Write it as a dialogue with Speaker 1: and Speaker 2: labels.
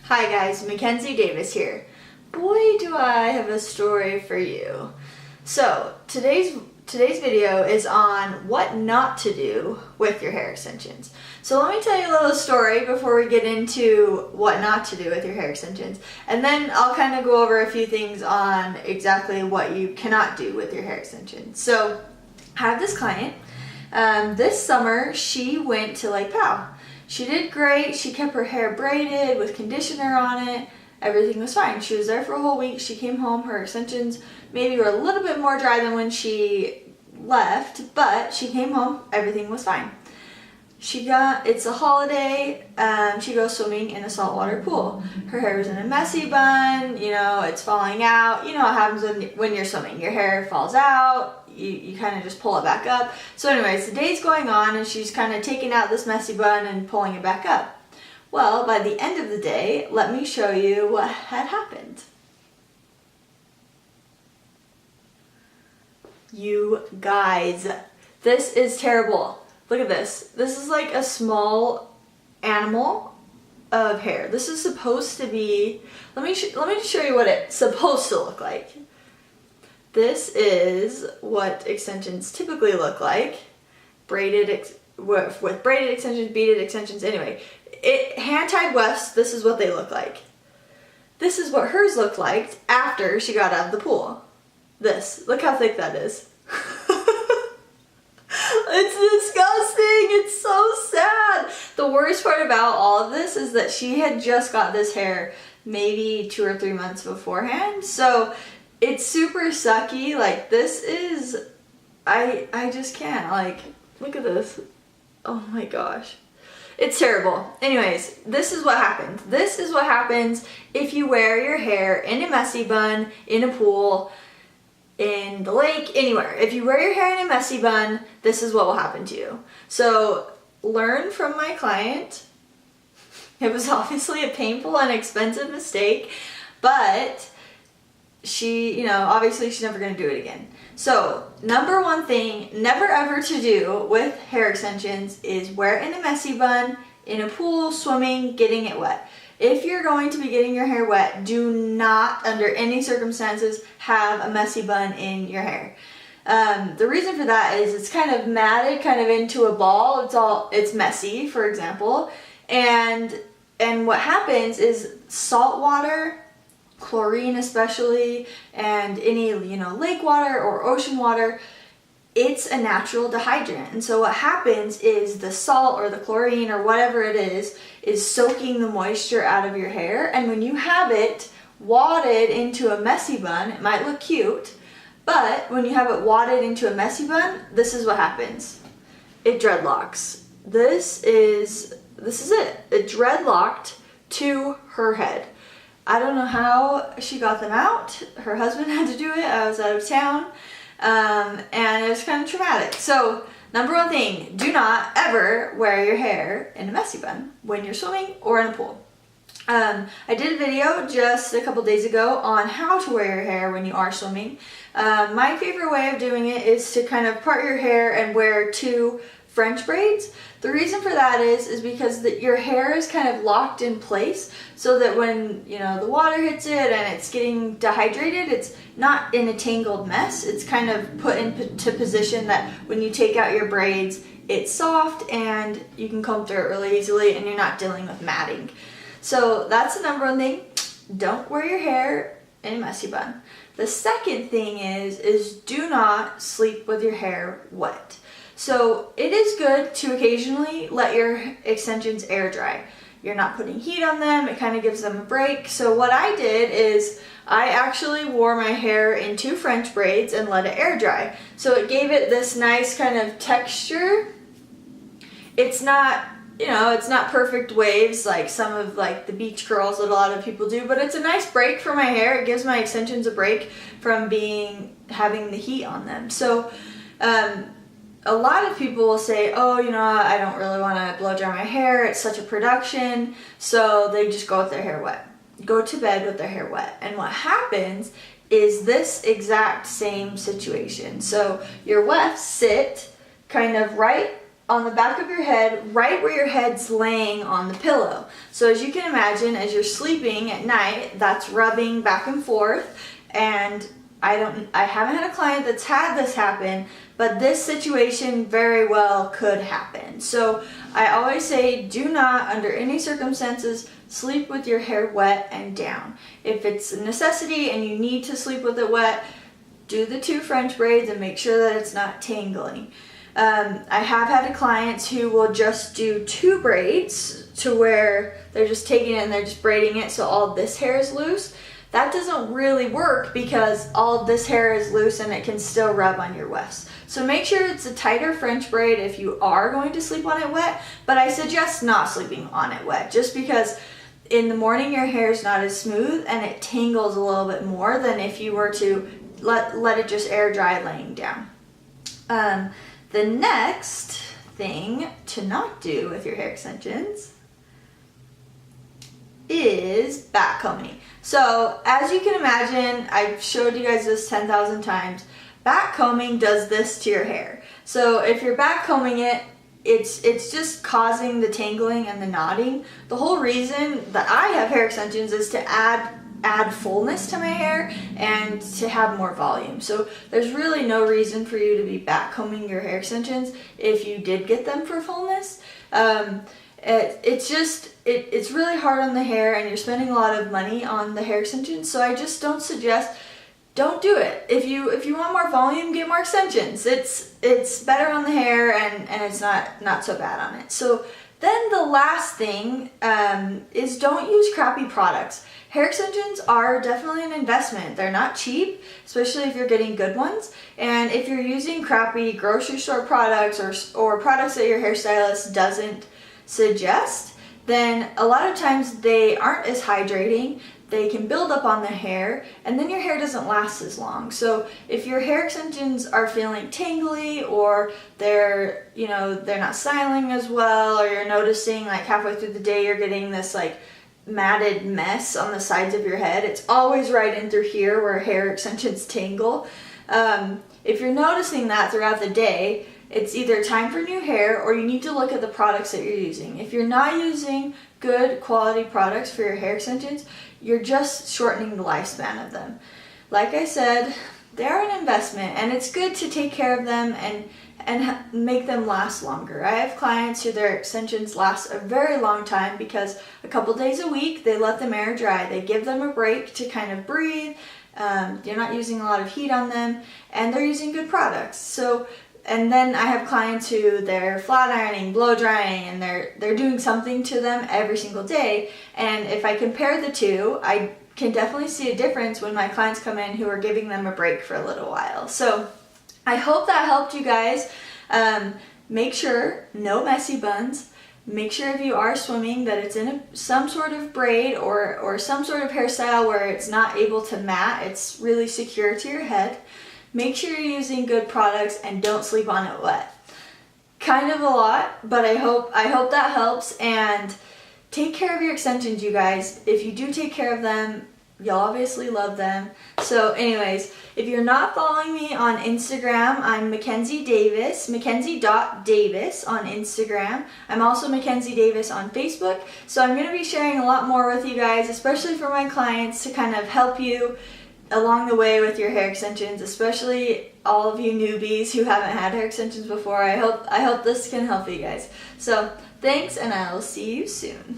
Speaker 1: Hi guys, Mackenzie Davis here. Boy, do I have a story for you. So, today's video is on what not to do with your hair extensions. So let me tell you a little story before we get into what not to do with your hair extensions. And then I'll kind of go over a few things on exactly what you cannot do with your hair extensions. So, I have this client. This summer, she went to Lake Powell. She did great. She kept her hair braided with conditioner on it. Everything was fine. She was there for a whole week. She came home. Her extensions maybe were a little bit more dry than when she left, but she came home. Everything was fine. It's a holiday. She goes swimming in a saltwater pool. Her hair was in a messy bun. You know, it's falling out. You know what happens when you're swimming. Your hair falls out. You kind of just pull it back up. So anyways, the day's going on and she's kind of taking out this messy bun and pulling it back up. Well, by the end of the day, let me show you what had happened. You guys, this is terrible. Look at this. This is like a small animal of hair. This is supposed to be, let me just show you what it's supposed to look like. This is what extensions typically look like. With braided extensions, beaded extensions. Anyway, hand-tied wefts, this is what they look like. This is what hers looked like after she got out of the pool. Look how thick that is. It's disgusting. It's so sad. The worst part about all of this is that she had just got this hair maybe 2 or 3 months beforehand. So it's super sucky. Like, this is, I just can't. Like, look at this. Oh my gosh. It's terrible. Anyways, this is what happens. This is what happens if you wear your hair in a messy bun, in a pool, in the lake, anywhere. If you wear your hair in a messy bun, this is what will happen to you. So learn from my client. It was obviously a painful and expensive mistake, but obviously she's never going to do it again. So number one thing, never ever to do with hair extensions is wear it in a messy bun, in a pool, swimming, getting it wet. If you're going to be getting your hair wet, do not, under any circumstances, have a messy bun in your hair. The reason for that is it's kind of matted, kind of into a ball. It's messy, for example. And what happens is salt water, chlorine especially, and any, lake water or ocean water, it's a natural dehydrant. And so what happens is the salt or the chlorine or whatever it is soaking the moisture out of your hair. And when you have it wadded into a messy bun, it might look cute, but when you have it wadded into a messy bun, this is what happens. It dreadlocks. This is it. It dreadlocked to her head. I don't know how she got them out. Her husband had to do it. I was out of town. And it was kind of traumatic. So, number one thing, do not ever wear your hair in a messy bun when you're swimming or in a pool. I did a video just a couple days ago on how to wear your hair when you are swimming. My favorite way of doing it is to kind of part your hair and wear 2 French braids. The reason for that is because your hair is kind of locked in place so that when, the water hits it and it's getting dehydrated, it's not in a tangled mess. It's kind of put into position that when you take out your braids, it's soft and you can comb through it really easily and you're not dealing with matting. So that's the number one thing. Don't wear your hair in a messy bun. The second thing is do not sleep with your hair wet. So it is good to occasionally let your extensions air dry. You're not putting heat on them, it kind of gives them a break. So what I did is I actually wore my hair in 2 French braids and let it air dry. So it gave it this nice kind of texture. It's not, it's not perfect waves like some of the beach curls that a lot of people do, but it's a nice break for my hair. It gives my extensions a break from having the heat on them. So, a lot of people will say, oh, I don't really want to blow dry my hair. It's such a production. So they just go with their hair wet. Go to bed with their hair wet. And what happens is this exact same situation. So your wefts sit kind of right on the back of your head, right where your head's laying on the pillow. So as you can imagine, as you're sleeping at night, that's rubbing back and forth. And I haven't had a client that's had this happen, but this situation very well could happen. So I always say, do not, under any circumstances, sleep with your hair wet and down. If it's a necessity and you need to sleep with it wet, do the 2 French braids and make sure that it's not tangling. I have had clients who will just do 2 braids to where they're just taking it and they're just braiding it so all this hair is loose. That doesn't really work because all of this hair is loose and it can still rub on your wefts. So make sure it's a tighter French braid if you are going to sleep on it wet, but I suggest not sleeping on it wet just because in the morning your hair is not as smooth and it tangles a little bit more than if you were to let it just air dry laying down. The next thing to not do with your hair extensions is back combing. So as you can imagine, I've showed you guys this 10,000 times. Back combing does this to your hair. So if you're back combing it, it's just causing the tangling and the knotting. The whole reason that I have hair extensions is to add fullness to my hair and to have more volume. So there's really no reason for you to be back combing your hair extensions if you did get them for fullness. It's really hard on the hair and you're spending a lot of money on the hair extensions, so I just don't suggest, don't do it. If you want more volume, get more extensions. It's better on the hair and it's not so bad on it. So then the last thing is don't use crappy products. Hair extensions are definitely an investment. They're not cheap, especially if you're getting good ones. And if you're using crappy grocery store products or products that your hairstylist doesn't suggest, then a lot of times they aren't as hydrating. They can build up on the hair and then your hair doesn't last as long. So if your hair extensions are feeling tangly or they're not styling as well, or you're noticing like halfway through the day you're getting this like matted mess on the sides of your head, it's always right in through here where hair extensions tangle. If you're noticing that throughout the day, it's either time for new hair or you need to look at the products that you're using. If you're not using good quality products for your hair extensions, you're just shortening the lifespan of them. Like I said, they're an investment and it's good to take care of them and make them last longer. I have clients who their extensions last a very long time because a couple days a week they let them air dry. They give them a break to kind of breathe. You're not using a lot of heat on them and they're using good products. And then I have clients who they're flat ironing, blow drying, and they're doing something to them every single day. And if I compare the two, I can definitely see a difference when my clients come in who are giving them a break for a little while. So I hope that helped you guys. Make sure no messy buns. Make sure if you are swimming that it's in some sort of braid or some sort of hairstyle where it's not able to mat. It's really secure to your head. Make sure you're using good products and don't sleep on it wet. Kind of a lot, but I hope that helps. And take care of your extensions, you guys. If you do take care of them, you'll obviously love them. So anyways, if you're not following me on Instagram, I'm Mackenzie Davis, Mackenzie.Davis on Instagram. I'm also Mackenzie Davis on Facebook. So I'm going to be sharing a lot more with you guys, especially for my clients, to kind of help you along the way with your hair extensions, especially all of you newbies who haven't had hair extensions before. I hope this can help you guys. So thanks, and I'll see you soon.